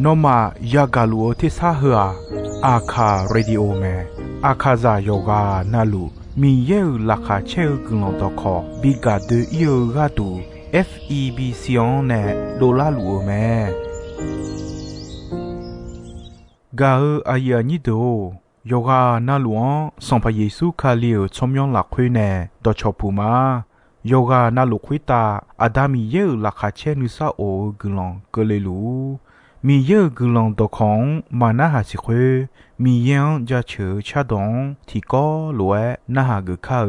นอมายากาลัวที่ซาหัวอาคาเรดิโอเมอาคาซาโยกานาลูมีเยอลักาเชลกลองตอคอบิกาเดเยกาตู FEB เซียนเนโดลาลูเมกาอายานิโดโยกานาลวงสัมพเยซูคาเลียวชมยองหลักคุยเนดอชอปูมาโยกานาลุคุยตาอาดามีเยอลักาเชนุซาโอกลองกเลลูมีเยอะกลองตอของมานาหาสิคุมียังจะเชื่อชาดงที่ก็รวยนาหากข้า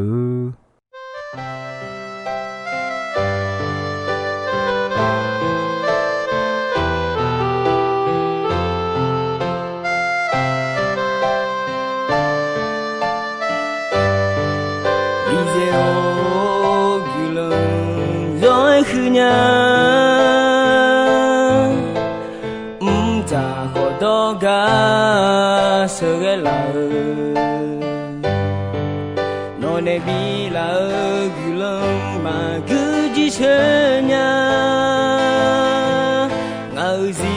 คือญาจากขอดอกาเสกลาโนเนบีลากุลมากุจิเชญาเงาสี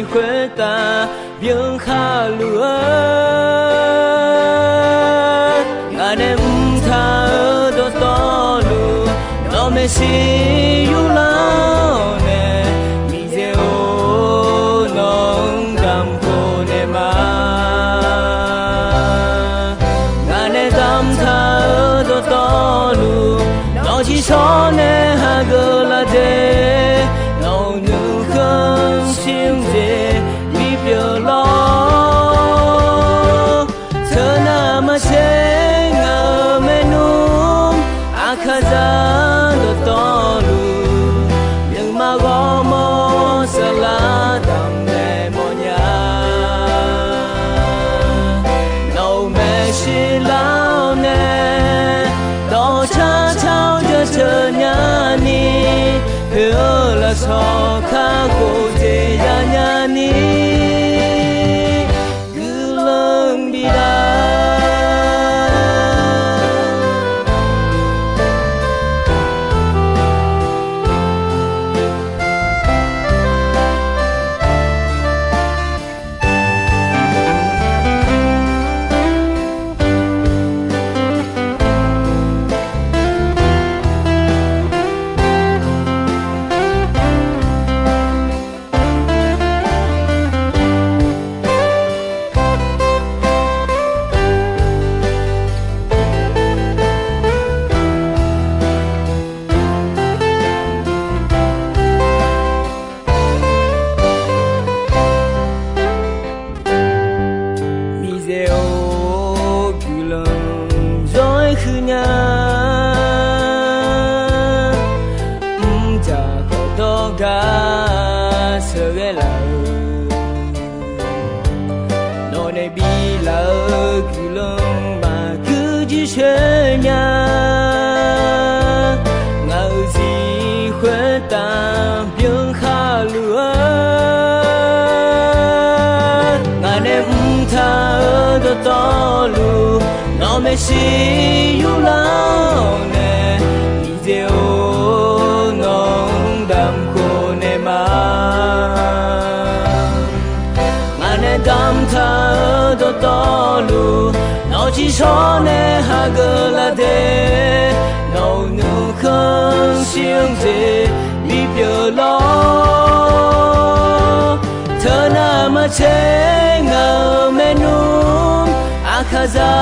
ขวตาเบียงข้าลัวงาเนมทาดอตอลูโนเมซียูลาเนมิเซโอนองดัมโคเนมางาเนดัมทาดอตอลูโนชิโซเนฮากลาเดโนนูคันชิมเจมีเปียลอเธอนามาเชงาเมนูอาคาซาตอลูยังมาก็มอสลาดำแม่มอญาโนแม่ชิลาวเนต่อชาเช้าจะเธอญานีเพื่อละสอข้าโกเจยาญานีกุลังบิดตอลูโนเมซิยูลาเนมิเซโอนองดัมโคเนมางาเนดัมทาตอลูโนจิโซเนฮากลาเดโนนูคันชิงเจมีเปียลอเธอนามาเชงาเมนูอาคาซา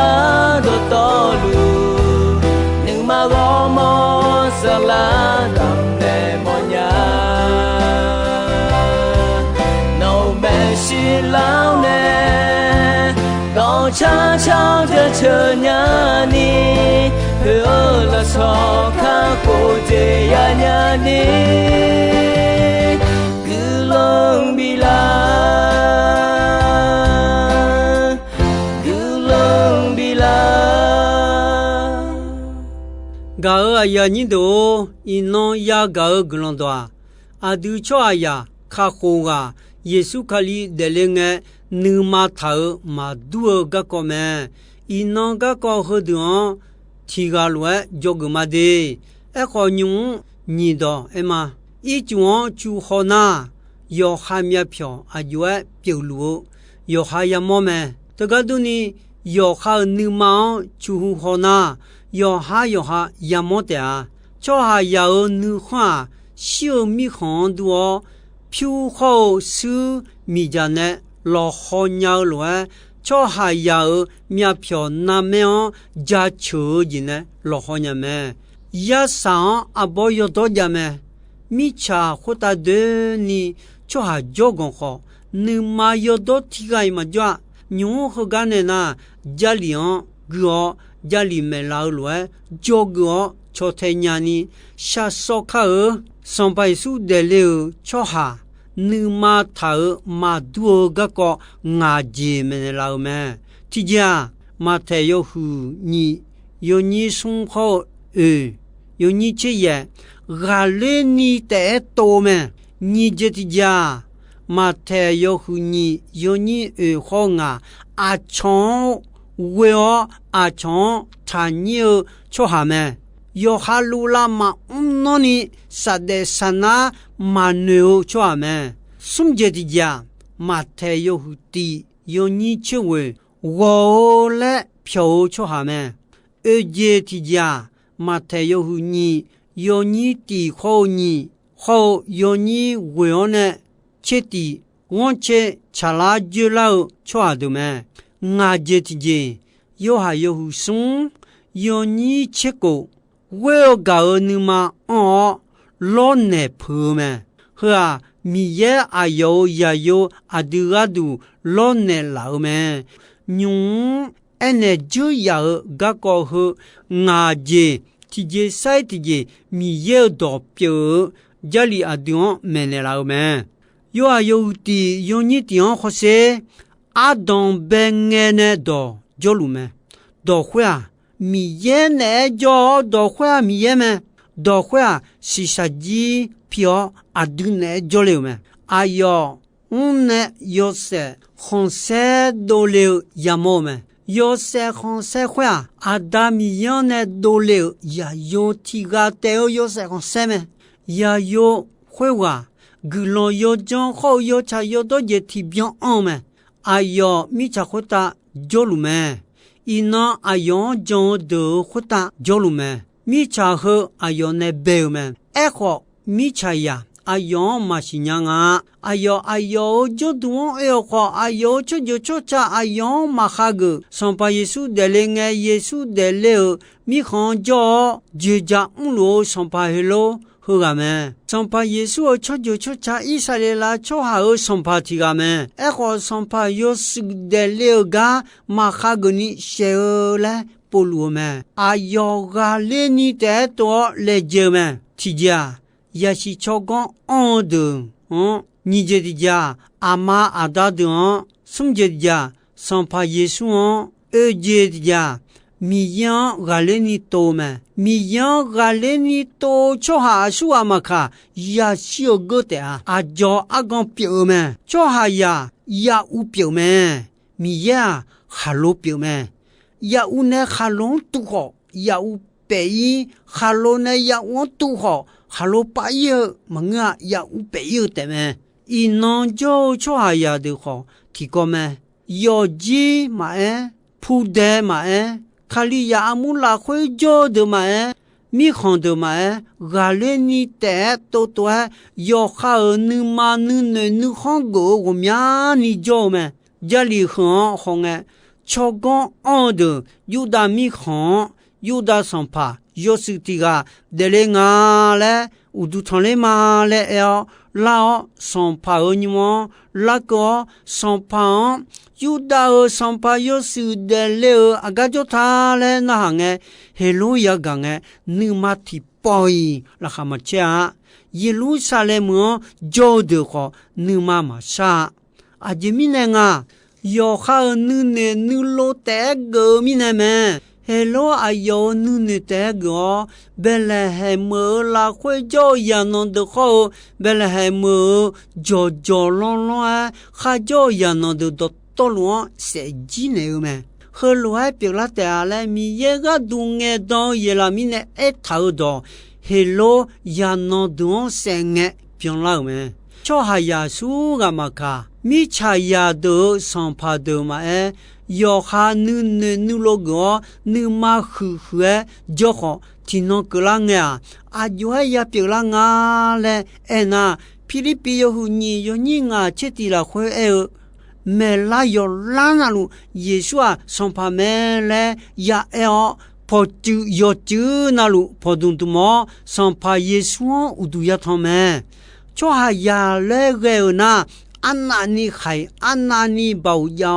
ดอตอลูนึงมาก็มอสลาดัมเนมอญาโนแม่ชิลาวเนต่อชาเช้าจะเชิญญานีเพื่อละสอข้าโกเจยาญานีกุลังบิลากาอายานิโดอินนยากากลันตัวอาดูชัวอายาคาโคกาเยซูคาลีเดเลงนึมาทามาดูกะกอแมอินนกะกอฮดอนทีกาลวะจกมาเดเอขอยุงนีดอเอมาอีจวงจูฮอนา ယောဟာမြတ်ဖြောအကျွဲပြုတ်လို့ယောဟာယမောမဲတကတုနီယောဟာနိမောင်ချူဟူဟောနာယောဟာယမောတဲချောဟာယောနုခွာရှုမိခွန်တူဖြူခေါဆူမိကြနဲ့လောဟောညောလွယ်ချောဟာယောမြတ်ဖြောနာမေောဂျာချူဂျင်းနဲ့လောဟောညမဲယဆန်အဘောယောတော့ကြမဲမိချာခတာဒေနီချောဟာဂျောဂွန်ခေါနုမာယောတော့ထိကိုင်မကြညုံခကနေနာဂျာလီယန်ဂောဂျာလီမဲလာလွယ်ဂျောဂောချောထေညာနီရှာစောခါစံပိုင်စုဒဲလေချောဟာနုမာထာမာဒူဂကောငါဂျေမဲလာမဲတိကြမထေယဟုညီယောညီဆုံခေါယောညီချေယဂါလေနီတဲတိုမဲညီဂျတိကြမထေယဟုညီယောညီခေါငါအချောဝေောအချောထာညေချောဟာမဲယောဟာလူလာမနိုနီစဒေဆနာမနုချွာမဲစုံဂျတိကြမထေယဟုတီယောညီချေဝေဝေါလက်ဖြောချွာမဲအေဂျေတိကြမထေယဟုညီယောညီတီခေါညီခေါယောညီဝေောနဲ့ချစ်တီဝွန်ချေချလာဂျူလောက်ချွာဒုမဲငါဂျေတိဂျေယောဟာယောဟုစုံယောညီချစ်ကိုဝေဂါနုမာအောလောနေဖူမဲဟာမီယေအယောယာယောအဒူဂဒူလောနေလာမဲညုံအနေဂျူယာဂကောဟငါဂျေတီဂျေဆိုင်တီဂျေမီယေတော့ပြေဂျလီအဒွန်မဲနေလာမဲယောအယောတီယုန်ညီတီယောခစေအဒွန်ဘငဲနေတော့ဂျလူမဲတော့ခွာ米耶呢叫多花米耶么？多花是啥子票啊？都呢叫了么？哎哟，我呢要是红色多了也么么？要是红色花啊，大米样呢多了也有提个带要是红色么？也有花哇，古老要讲好要吃要多也提bien安么？哎哟，米吃好大叫了么？伊那阿ယောဂျွန်ဒခတာဂျောလူမဲမိချာဟအယောနေဘေမဲအခုမိချာယာအယောမရှိညာငါအယောဂျဒွန်အခုအယောချွချွချအယောမခါဂစံပါယေစုဒဲလေငယ်ယေစုဒဲလေမိခွန်ဂျောဂျေဂျာအုလိုစံပါဟေလိုဟုတ်ကမဲစံပါယေစုချွချွချဣဆာလေလာချောဟာစံပါတီကမဲအခုစံပါယောစုဒဲလေကမခါဂနီရှေလာပူလူမဲအယောဂါလေနီတဲတော့လေဂျေမဲတီဂျာယရှိချောကွန်အွန်ဒုညီဂျေတီဂျာအမအဒါဒွန်ဆုံဂျေတီဂျာစံပါယေစုအေဂျေတီဂျာ米样格雷尼多嘛？米样格雷尼多，做下树阿嘛卡也小个的啊，阿叫阿讲表嘛，做下呀也有表嘛，米呀哈罗表嘛，也有呢哈罗都好，也有白衣哈罗呢也有都好，哈罗白衣么啊也有白衣的嘛，伊能就做下呀的好，提过嘛，要鸡嘛铺的嘛卡里亚木拉会做的嘛？米看的嘛？阿勒尼带多多，要好你妈你看过我们你做嘛？家里很红哎，超光安的，有的米看，有的上爬，有时这个得来伢嘞，我都从来嘛嘞要拉上爬你么？那个上爬。有的上爬有时的了，阿个就他嘞那行诶，黑路也讲诶，你妈提包伊，那哈么吃？一路下来么，叫的话，你妈妈啥？阿姐咪呢啊，要好你呢，你老带个咪呢么？黑路阿要你呢带个，本来还么拉会叫也弄得好，本来还么叫啷啷啊，还叫也弄得多。多罗是几年嘛？后来表拉带来米一个东眼到伊拉米呢一头到，后来也弄东三眼变老嘛。cho haya su ga maka mi cha ya do son pa do ma yo ha nu lo go nu ma khu jo ho tino kla nga a yo ya pi la nga le na Philippi yo hu ni yo ni nga cheti la khwe me la yo la na lu Yesu a son pa me le ya po tu yo tu na lu po dun tu mo son pa Yesu u du ya thon me cho ha ya le ge na anna ni khai anna ni bao ya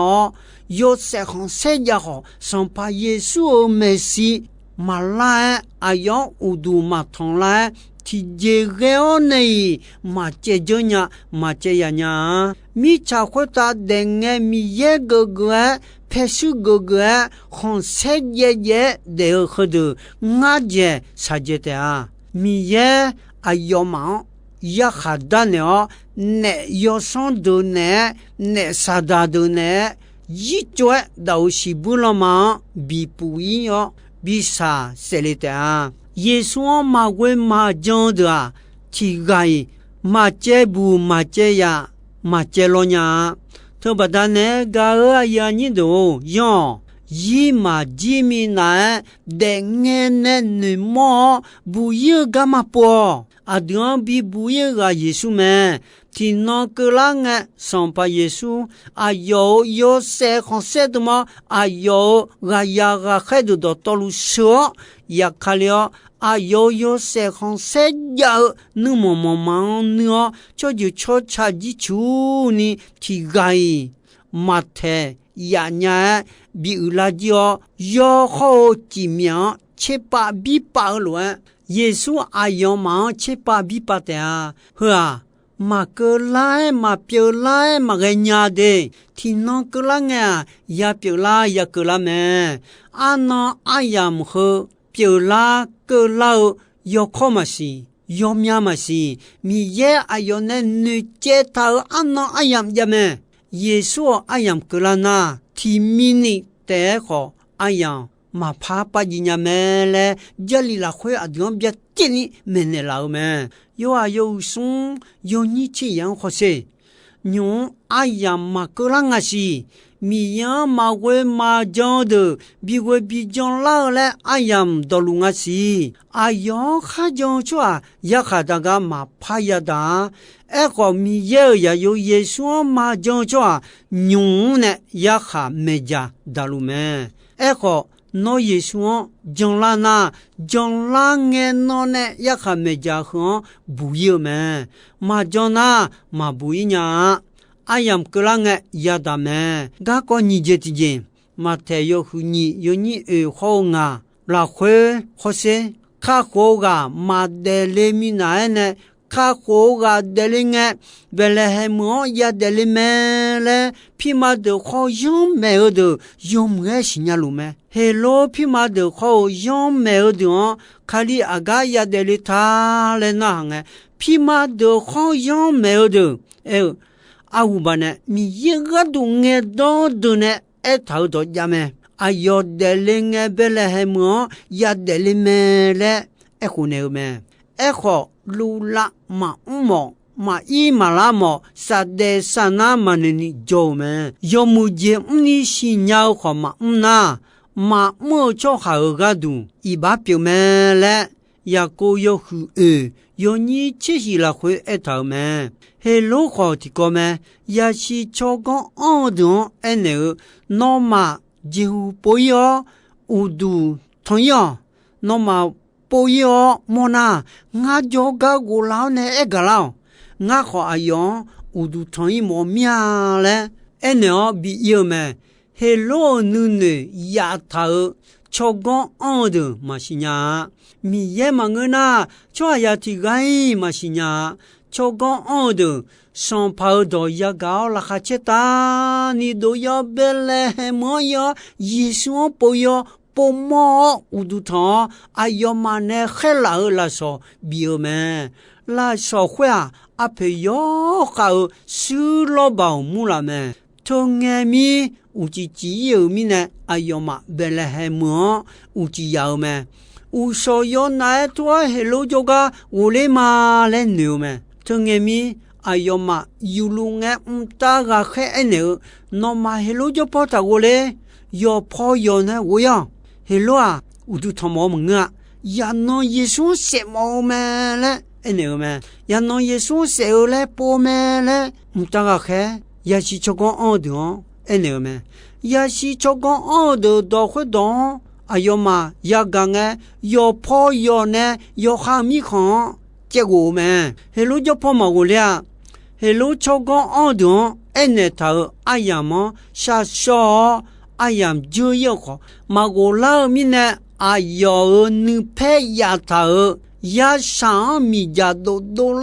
yo se khon se ya ho son pa Yesu Messi ma la ayo u du ma thon la thì dễ gheo này mà chế cho nhà mà chế ya nhà mi cha khoa ta đeng nghe mi ye gơ phê su gơ không sẽ ye để khơi được ngã je sa je te à mi ye ayo ma ya khada ne yo son do ne sada do ne yi chue dao si bu lo ma bi pu yi yo bi sa se le te à Yesu ma we ma jong da chi gai ma che bu ma che ya ma che lo nya tho ba da ne ga ya ni do yo yi ma ji mi na de nge ne ni mo bu ye ga ma po a dion bi bu ye ga Yesu me ti no ke la nge son pa Yesu a yo se khon se de ma a yo ga ya ga khe do to lu so ya khalio a yo se khon se ya nu mo no cho ju cho cha ji chu ni ti gai ma the ya nya bi la jo yo ho ji miao che pa bi pa lo Yesu a yo ma che pa bi pa te a ha ma ke lai ma pyo lai ma ge nya de ti no ke la nga ya pyo la ya ke la me a no a yam ho pyo la ke lao yo kho ma si yo mya ma si mi ye a yo ne nu che ta a no a yam ya me Yesu a yam ke la na ti mi ni te kho a yam ma pha pa ji nya me le jali la khwe a dion bia ti ni me ne la me yo a yo sun yo ni chi yang kho se nyu a yam ma ke la nga si mi ya ma we ma jong de bi we bi jong la le a yam do lu nga si a yo kha jong chwa ya kha da ga ma pha ya da e ko mi ye ya yo Yesu ma jong chwa nyu ne ya kha me ja da lu me e ko no Yesu jong la na jong la nge no ne ya kha me ja ho bu ye me ma jong na ma bu nya ayam kelang ya dame ga ko ni je ti je ma te yo hu ni yo ni ho nga la khwe ho se kha ko ga ma de le mi na ne kha ko ga de le nge bele he mo ya de le me le pi ma de ho yom me de yom ge signalu me hello pi ma de ho yom me de khali aga ya de le ta le na nge pi ma de ho yom me de a u ba ne mi ye ga du nge do ne e thau do ya me a yo de le nge bele he mo ya de le me le e khu ne me e kho lu la ma mo ma i ma la mo sa de sa na ma ni jo me yo mu je ni si nya kho ma na ma mo cho ha ga du i ba pyo me le ya ko yo hu yo ni chi hi la khwe e thau me hello kho ti ko me ya shi cho gon on don ene no ma ji hu po yo u du thon yo no ma po yo mo na nga jo ga go lao ne e ga lao nga kho ayon u du thon yi mo mya le ene o bi yo me hello nu ne ya tha cho gon on de ma shi nya mi ye ma ngna cho ya ti gai ma shi nya cho gon on de son pa do ya ga la kha che ta ni do ya bele mo yo Yesu po yo po mo u du tha ayo ma ne khela la so bi me la so khwa a pe yo ka su lo ba mu la me to nge mi u ji ji yo mi ne ayo ma bele mo u ji ya me u so yo na to hello jo ga u le ma le nu me to nge mi 阿ယောမယူလူငဲတာကခဲအနေနော်မဟေလိုကြပေါ်တာကိုလေယောဖောယောနဲ့ဝယောဟေလို啊乌都他妈们啊呀侬耶稣什么嘛嘞အနေ嘛呀侬耶稣什么嘞波嘛嘞တာကခဲ呀是做个奥的အနေ嘛呀是做个奥的都会懂阿ယောမ呀刚哎ယောဖောယောနဲ့ယော哈米康结果嘛ဟေလိုကြပေါ်မှာကိုလေဟေလို做个奥的အနေ头阿呀么下少阿呀就要好马过老米呢阿ယော女配呀头呀上米家都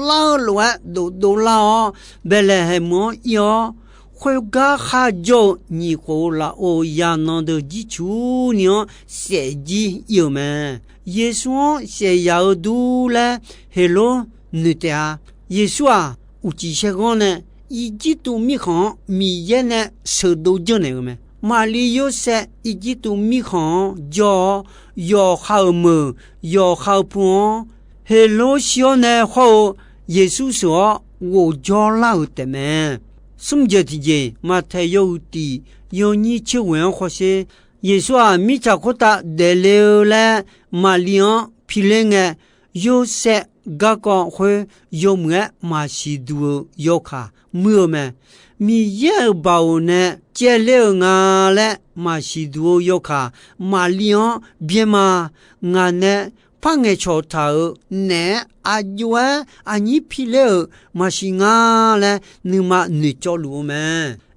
老了都老本来还没有会个哈就你过了哦呀那的基础呢设计有没耶稣是要读了嘿咯你的啊耶稣啊有几些个呢一季度米行米也呢收到就那个没马里有些一季度米行要好么要好不嘿咯小呢后耶稣说我叫老的们什节的节马太有的有你去问或是耶稣啊米查可达得了了马里昂皮人啊有些个个会有么马西多有卡么么米也包呢接了啊了马西多有卡马里昂别嘛俺呢胖个球头呢阿舅啊阿你皮了马西啊了你嘛你走路嘛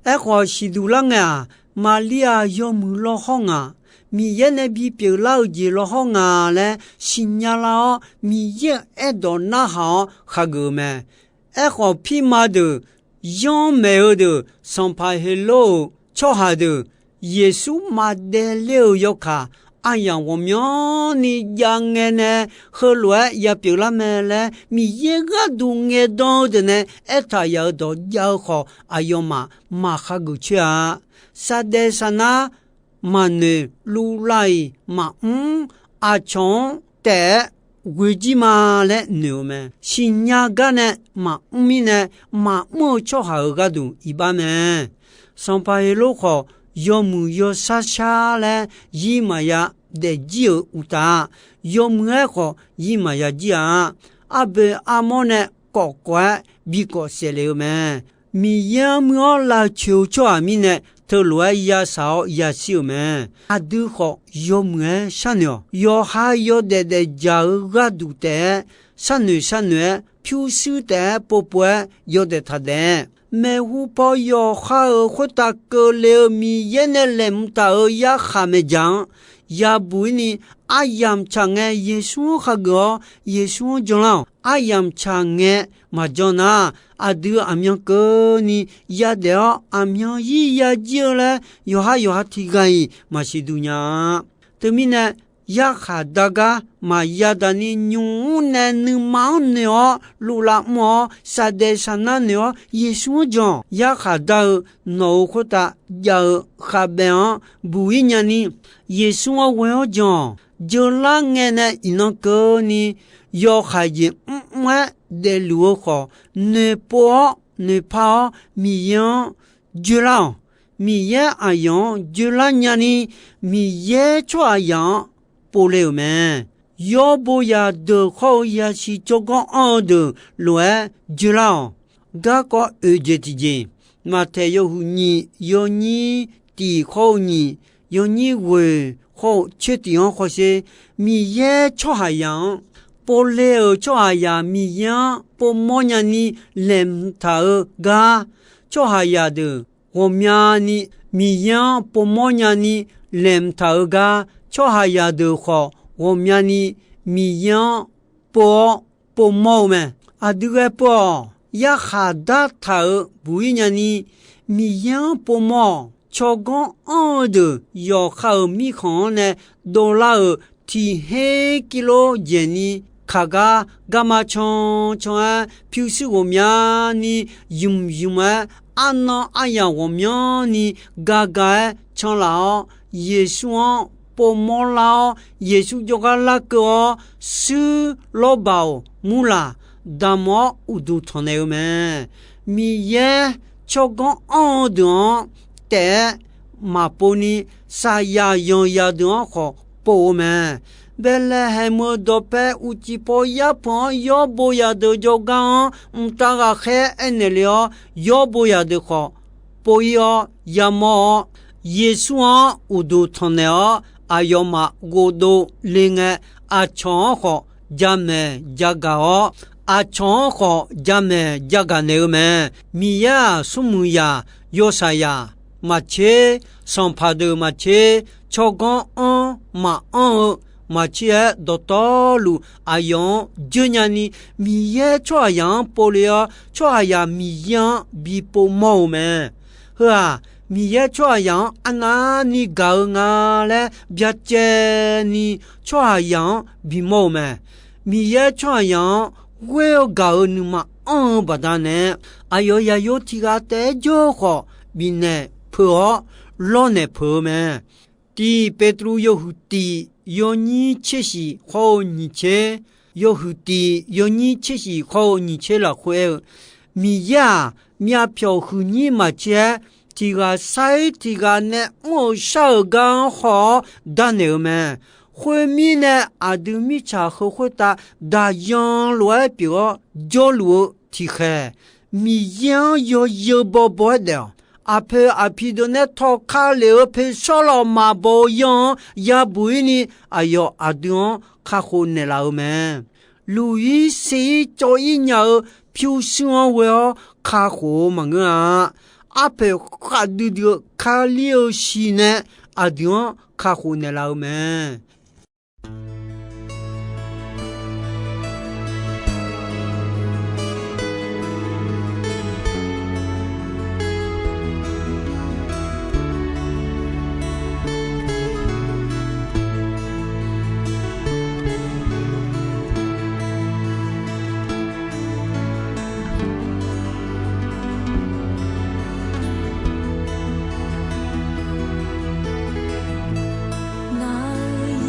哎个西多人啊马里亚有么老好啊米也呢比别老几老好啊嘞新年了米也爱到那好哈个嘛哎个皮嘛的样没有的上派黑路超下的耶稣嘛的了有卡哎呀我们你养的呢后来也别了没了米也个东个到的呢哎他要到要好哎呦嘛哈个去啊萨德萨那马呢路来马阿穷的为什么嘞牛们新年个呢马米呢马莫做好个都一般们上班路好要么要啥啥嘞一嘛呀的就有的要么好一嘛呀讲阿伯阿莫呢搞怪比个些了们米呀么来求做米呢头来也少也少嘛，阿都好有么啥呢？有还有的家个都的，啥女漂水的婆婆有的他的，没户包有还或大个了米也呢冷到也还没讲，也不呢阿样长哎耶稣哈个耶稣讲了阿样长哎嘛讲呐。阿都阿苗个你也得阿苗也就了，有哈提干嘛是度呀？对面呢，也哈大家嘛也得你牛呢你毛呢，路拉么啥的啥那呢？耶稣讲也哈到脑壳大要哈边不一样呢，耶稣我要讲，就那个呢，一那个呢。要孩子的路好呢跑米样就让米也阿样就让伢呢米也这样不了嘛要不要的好也是做个好的路就让个个节之间马太有你有你的好你有你为好确定或是米也这样波了做下呀米呀波么呀你冷头噶做下呀的我们你米呀波么呀你冷头噶做下呀的话我们你米呀波么么啊这个波呀哈达头不一样你米呀波么做个二的要好米看呢多了提黑kilo jenny卡嘎嘎嘛冲啊，平时我们呢用啊，安那哎呀我们呢嘎嘎冲了，耶稣不摸了，耶稣就个那个是老包木啦， ဒါမောဥဒုထနေမဲမီယေချောကွန်အောဒွန်တဲမပိုနီစာယာယွန်ယာဒွန်ခေါ်ပိုမဲဘယ်လဟဲမိုဒပဲဥချီပိုယပွန်ယောဘိုယာဒဂျောကန်မတာဂခဲအနေလျောယောဘိုယာဒခေါ်ပိုယောယမောယေဆုဥဒုထနေအာယောမဂိုဒိုလင်းငယ်အချောခေါ်ဂျမဲဂျဂါအချောခေါ်ဂျမဲဂျဂါနေမဲမီယာဆုမူယာယောဆာယာမချေစံဖာဒမချေချောကွန်အွန်မအွန်မချေဒတော်လူအယောဂျညာနီမီယေချွာယံပိုလျာချွာယာမီယံဘီပိုမောမဲဟာမီယေချွာယံအနာနီဂါငါလဲဗျာကျဲနီချွာယံဘီမောမဲမီယေချွာယံဝဲဂါနူမအွန်ဘဒနဲအယောယာယိုတီကတဲဂျိုခေါ်ဘီနဲဖောလောနေဖောမဲတီပေထရူယိုဟူတီယောနီချေရှိခေါနီချေယောဟူတီယောနီချေရှိခေါနီချေလာခွဲမီယာမြဖြောဟူနီမချေတီကဆိုင်တီကနဲ့မောရှောကန်ခေါ်ဒနေမဲခွေမီနဲ့အဒူမီချာခွေတာဒါယန်လွယ်ပြောဂျိုလူတီခဲမီယန်ယောဘောဘောတဲ့အဖေအဖီဒနဲ့ထောက်ခါလေဖေဆောလမဘောယံယဘူနီအယောအဒွန်ခါခုနေလာမဲလူယီစီချိုအညောဖြူဆွန်ဝဲခါခုမငါအဖေခါဒူဒခါလီယိုရှိနေအဒွန်ခါခုနေလာမဲ那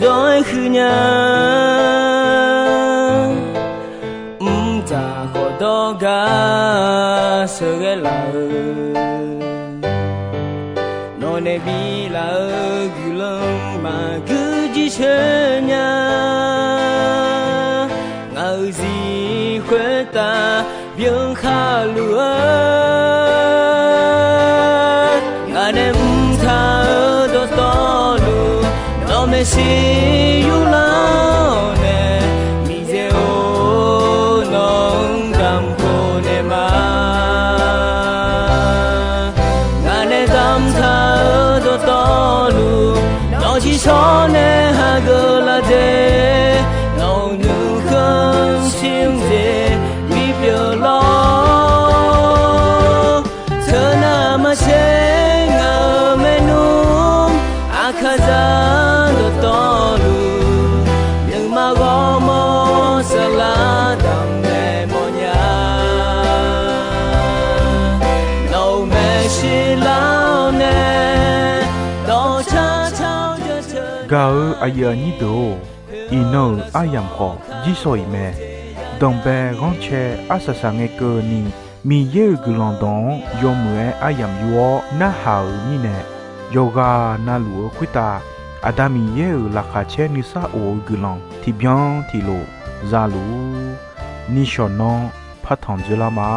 rồi khứ nhà ta có đó ga sơ ghé lời nói này bi là gửi lòng mà cứ chỉ chơi nhà ngờ gì khỏe ta biếng khá lúa ngà đêm tha đó to lù nó mới xí yêu lao nè mi dêu nong đam cô nè mà ngà đêm tam tha đó to lù nó chỉ cho nè hà gơ là dê nó như cơn xiêm dê mi biểu lo thơ na mà chê ngờ mê nung à khá ra đó to lù nhưng mà gõ mô sẽ là đam mê mô nhà nâu mê xì lao nè đó cha chao cho chơi gạo aya ni do ino ayam kho jisoi me dombe gonche asasa nge ko ni mi ye gulondon yomwe ayam yo na hau ni ne yoga na luo kwita adami ye la kha che ni sa o gulon ti bien ti lo za lu ni shonon phathon jela ma